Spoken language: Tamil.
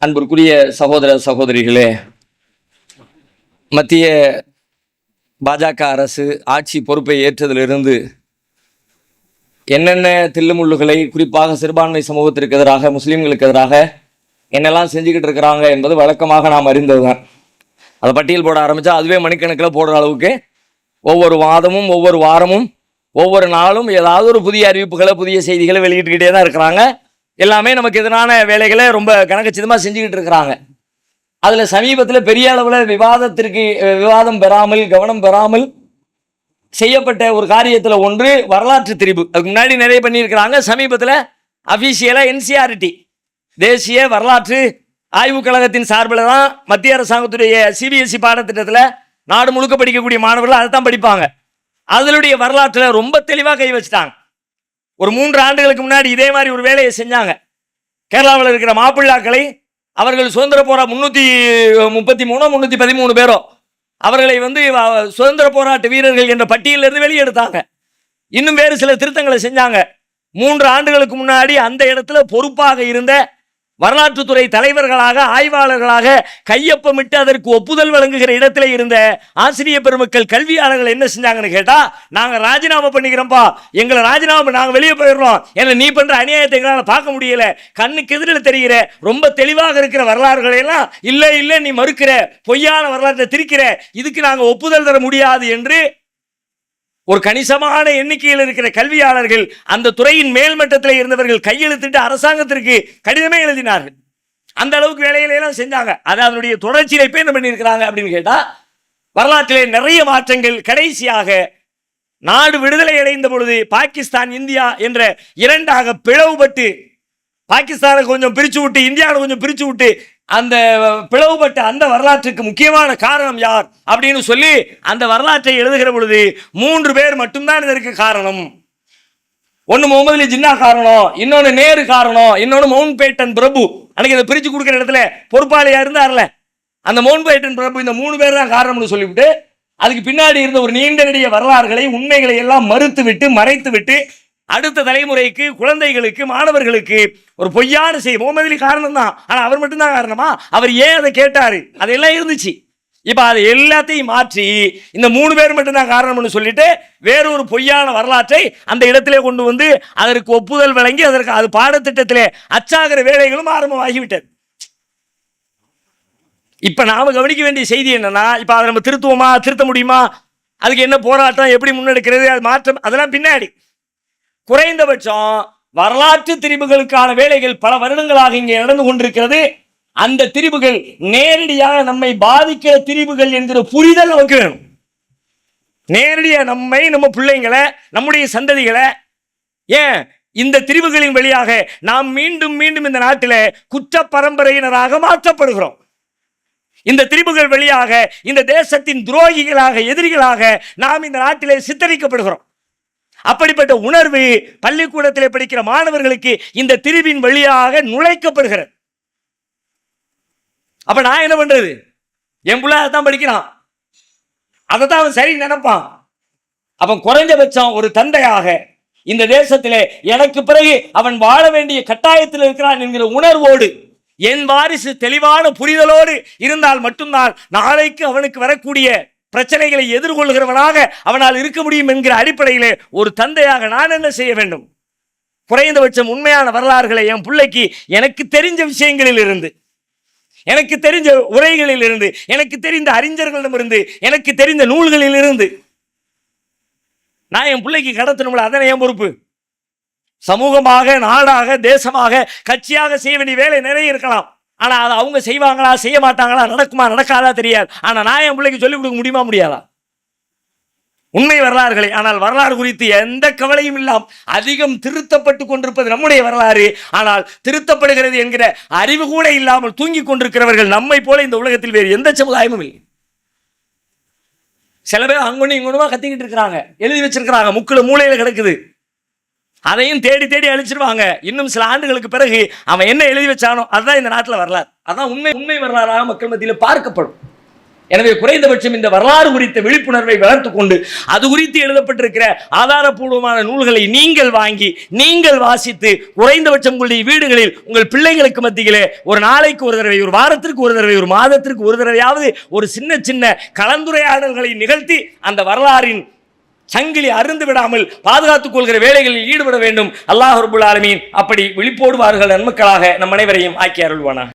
அன்பிற்குரிய சகோதர சகோதரிகளே, மத்திய பாஜக அரசு ஆட்சி பொறுப்பை ஏற்றதிலிருந்து என்னென்ன தில்லுமுள்ளுகளை குறிப்பாக சிறுபான்மை சமூகத்திற்கு எதிராக, முஸ்லீம்களுக்கு எதிராக என்னெல்லாம் செஞ்சுக்கிட்டு இருக்கிறாங்க என்பது வழக்கமாக நாம் அறிந்ததுதான். அதை பட்டியல் போட ஆரம்பித்தா அதுவே மணிக்கணக்கில் போடுற அளவுக்கு ஒவ்வொரு மாதமும் ஒவ்வொரு வாரமும் ஒவ்வொரு நாளும் ஏதாவது ஒரு புதிய அறிவிப்புகளை, புதிய செய்திகளை வெளியிட்டுக்கிட்டே தான் இருக்கிறாங்க. எல்லாமே நமக்கு எதிரான வேலைகளை ரொம்ப கணக்கச்சிதமாக செஞ்சுக்கிட்டு இருக்கிறாங்க. அதில் சமீபத்தில் பெரிய அளவில் விவாதம் பெறாமல், கவனம் பெறாமல் செய்யப்பட்ட ஒரு காரியத்தில் ஒன்று வரலாற்று திரிபு. அதுக்கு முன்னாடி நிறைய பண்ணியிருக்கிறாங்க. சமீபத்தில் அஃபீஷியலாக என்சிஆர்டி, தேசிய வரலாற்று ஆய்வுக் கழகத்தின் சார்பில் தான் மத்திய அரசாங்கத்துடைய சிபிஎஸ்இ பாடத்திட்டத்தில் நாடு முழுக்க படிக்கக்கூடிய மாணவர்கள் அதை தான் படிப்பாங்க. அதனுடைய வரலாற்றில் ரொம்ப தெளிவாக கை வச்சுட்டாங்க. ஒரு 3 ஆண்டுகளுக்கு முன்னாடி இதே மாதிரி ஒரு வேலையை செஞ்சாங்க. கேரளாவில் இருக்கிற மாப்பிள்ளாக்களை அவர்கள் சுதந்திர போராட்ட 333 313 பேரோ அவர்களை சுதந்திர போராட்ட வீரர்கள் என்ற பட்டியலிருந்து வெளியெடுத்தாங்க. இன்னும் வேறு சில திருத்தங்களை செஞ்சாங்க. 3 ஆண்டுகளுக்கு முன்னாடி அந்த இடத்துல பொறுப்பாக இருந்த வரலாற்றுத்துறை தலைவர்களாக, ஆய்வாளர்களாக கையொப்பமிட்டு அதற்கு ஒப்புதல் வழங்குகிற இடத்துல இருந்த ஆசிரிய பெருமக்கள், கல்வியாளர்கள் என்ன செஞ்சாங்கன்னு கேட்டா, நாங்க ராஜினாமா பண்ணிக்கிறோம்ப்பா, எங்களை ராஜினாமா, நாங்க வெளியே போயிடுறோம், ஏன்னா நீ பண்ற அநியாயத்தை எங்களால் பார்க்க முடியல, கண்ணுக்கு எதிரில் தெரிகிற ரொம்ப தெளிவாக இருக்கிற வரலாறுகளை எல்லாம் இல்லை நீ மறுக்கிற, பொய்யான வரலாற்றை திரிக்கிற, இதுக்கு நாங்க ஒப்புதல் தர முடியாது என்று ஒரு கணிசமான எண்ணிக்கையில் இருக்கிற கல்வியாளர்கள், அந்த துறையின் மேல்மட்டத்தில் இருந்தவர்கள் கையெழுத்திட்டு அரசாங்கத்திற்கு கடிதமே எழுதினார்கள். அந்த அளவுக்கு வேலைகளெல்லாம் செஞ்சாங்க. அது அதனுடைய தொடர்ச்சியை என்ன பண்ணியிருக்கிறாங்க அப்படின்னு கேட்டா, வரலாற்றிலே நிறைய மாற்றங்கள். கடைசியாக நாடு விடுதலை அடைந்த பொழுது பாகிஸ்தான், இந்தியா என்ற 2ஆக பிளவுபட்டு, பாகிஸ்தானை கொஞ்சம் பிரிச்சு விட்டு, இந்தியாவை கொஞ்சம் பிரிச்சு விட்டு, அந்த பிளவுபட்ட அந்த வரலாற்றுக்கு முக்கியமான காரணம் யார் அப்படின்னு சொல்லி அந்த வரலாற்றை எழுதுகிற பொழுது 3 பேர் மட்டும்தான் இதற்கு காரணம். ஒன்னு முகமது அலி ஜின்னா காரணம், இன்னொன்னு நேரு காரணம், இன்னொன்னு மவுண்ட் பேட்டன் பிரபு. அன்னைக்கு இதை பிரிச்சு கொடுக்கிற இடத்துல பொறுப்பாளியா இருந்தார்ல அந்த மவுண்ட் பேட்டன் பிரபு, இந்த 3 பேர் தான் காரணம்னு சொல்லிவிட்டு அதுக்கு பின்னாடி இருந்த ஒரு நீண்ட நெடிய வரலாறுகளை, உண்மைகளை எல்லாம் மறுத்து விட்டு, மறைத்து விட்டு, அடுத்த தலைமுறைக்கு, குழந்தைகளுக்கு, மாணவர்களுக்கு ஒரு பொய்யான செய்தி. முகமது அலி காரணம் தான், ஆனா அவர் மட்டும்தான் காரணமா? அவர் ஏன் அதை கேட்டாரு? அதெல்லாம் இருந்துச்சு. இப்ப அதை எல்லாத்தையும் மாற்றி இந்த 3 பேர் மட்டும்தான் காரணம்னு சொல்லிட்டு வேறொரு பொய்யான வரலாற்றை அந்த இடத்திலே கொண்டு வந்து அதற்கு ஒப்புதல் வழங்கி அதற்கு அது பாடத்திட்டத்திலே அச்சாகிற வேலைகளும் ஆரம்பமாகிவிட்டது. இப்ப நாம கவனிக்க வேண்டிய செய்தி என்னன்னா, இப்ப அதை நம்ம திருத்துவோமா, திருத்த முடியுமா, அதுக்கு என்ன போராட்டம், எப்படி முன்னெடுக்கிறது, அது மாற்றம், அதெல்லாம் பின்னாடி. குறைந்தபட்சம் வரலாற்று திரிபுகளுக்கான வேலைகள் பல வருடங்களாக இங்கே நடந்து கொண்டிருக்கிறது. அந்த திரிபுகள் நேரடியாக நம்மை பாதிக்கிற திரிபுகள் என்கிற புரிதல் நமக்கு வேணும். நேரடியாக நம்மை, நம்ம பிள்ளைங்களை, நம்முடைய சந்ததிகளை, ஏன் இந்த திரிபுகளின் வழியாக நாம் மீண்டும் மீண்டும் இந்த நாட்டில் குற்ற பரம்பரையினராக மாற்றப்படுகிறோம். இந்த திரிபுகள் வழியாக இந்த தேசத்தின் துரோகிகளாக, எதிரிகளாக நாம் இந்த நாட்டிலே சித்தரிக்கப்படுகிறோம். அப்படிப்பட்ட உணர்வு பள்ளிக்கூடத்தில் படிக்கிற மாணவர்களுக்கு இந்த திரிவின் வழியாக நுழைக்கப்படுகிறது. அப்ப நான் என்ன பண்றது? என் பிள்ளை அதான் படிக்கிறான், அதை தான் அவன் சரி நினைப்பான். அப்ப குறைஞ்சபட்சம் ஒரு தந்தையாக இந்த தேசத்திலே எனக்கு பிறகு அவன் வாழ வேண்டிய கட்டாயத்தில் இருக்கிறான் என்கிற உணர்வோடு, என் வாரிசு தெளிவான புரிதலோடு இருந்தால் மட்டும்தான் நாளைக்கு அவனுக்கு வரக்கூடிய பிரச்சனைகளை எதிர்கொள்கிறவனாக அவனால் இருக்க முடியும் என்கிற அடிப்படையிலே ஒரு தந்தையாக நான் என்ன செய்ய வேண்டும்? குறைந்தபட்சம் உண்மையான வரலாறுகளை என் பிள்ளைக்கு எனக்கு தெரிஞ்ச விஷயங்களில் இருந்து, எனக்கு தெரிஞ்ச உரைகளில் இருந்து, எனக்கு தெரிந்த அறிஞர்களிடமிருந்து, எனக்கு தெரிந்த நூல்களில் இருந்து நான் என் பிள்ளைக்கு கடத்தணும்ல. அதனை என் பொறுப்பு. சமூகமாக, நாடாக, தேசமாக, கட்சியாக செய்ய வேண்டிய வேலை நிறைய இருக்கலாம். ஆனா அதை அவங்க செய்வாங்களா, செய்ய மாட்டாங்களா, நடக்குமா நடக்காதா தெரியாது. ஆனா நான் என் பிள்ளைக்கு சொல்லிக் கொடுக்க முடியுமா, முடியாதா? உண்மை வரலாறுகளை. ஆனால் வரலாறு குறித்து எந்த கவலையும் இல்லாமல் அதிகம் திருத்தப்பட்டு கொண்டிருப்பது நம்முடைய வரலாறு. ஆனால் திருத்தப்படுகிறது என்கிற அறிவு கூட இல்லாமல் தூங்கி கொண்டிருக்கிறவர்கள் நம்மை போல இந்த உலகத்தில் வேறு எந்த சமுதாயமும் இல்லை. சில பேர் அங்கொன்னு இங்கொன்னுமா கத்திக்கிட்டு இருக்கிறாங்க, எழுதி வச்சிருக்கிறாங்க, மூளையில கிடக்குது, அதையும் தேடி தேடி அழிச்சிருவாங்க. இன்னும் சில ஆண்டுகளுக்கு பிறகு அவன் என்ன எழுதி வச்சானோ அதுதான் இந்த நாட்டில் வரலாறு. அதான் உண்மை வரலாறாக மக்கள் மத்தியில் பார்க்கப்படும். எனவே குறைந்தபட்சம் இந்த வரலாறு குறித்த விழிப்புணர்வை வளர்த்துக் கொண்டு அது குறித்து எழுதப்பட்டிருக்கிற ஆதாரப்பூர்வமான நூல்களை நீங்கள் வாங்கி நீங்கள் வாசித்து குறைந்தபட்சம் உங்களுடைய வீடுகளில் உங்கள் பிள்ளைகளுக்கு மத்தியிலே ஒரு நாளைக்கு ஒரு தடவை, ஒரு வாரத்திற்கு ஒரு தடவை, ஒரு மாதத்திற்கு ஒரு தடவையாவது ஒரு சின்ன சின்ன கலந்துரையாடல்களை நிகழ்த்தி அந்த வரலாறின் சங்கிலி அருந்து விடாமல் பாதுகாத்துக் கொள்கிற வேலைகளில் ஈடுபட வேண்டும். அல்லாஹ் ரப்பல் ஆலமீன் அப்படி விழிப்போடுவார்கள் நன்மக்களாக நம் அனைவரையும் ஆக்கி அருள்வானாக.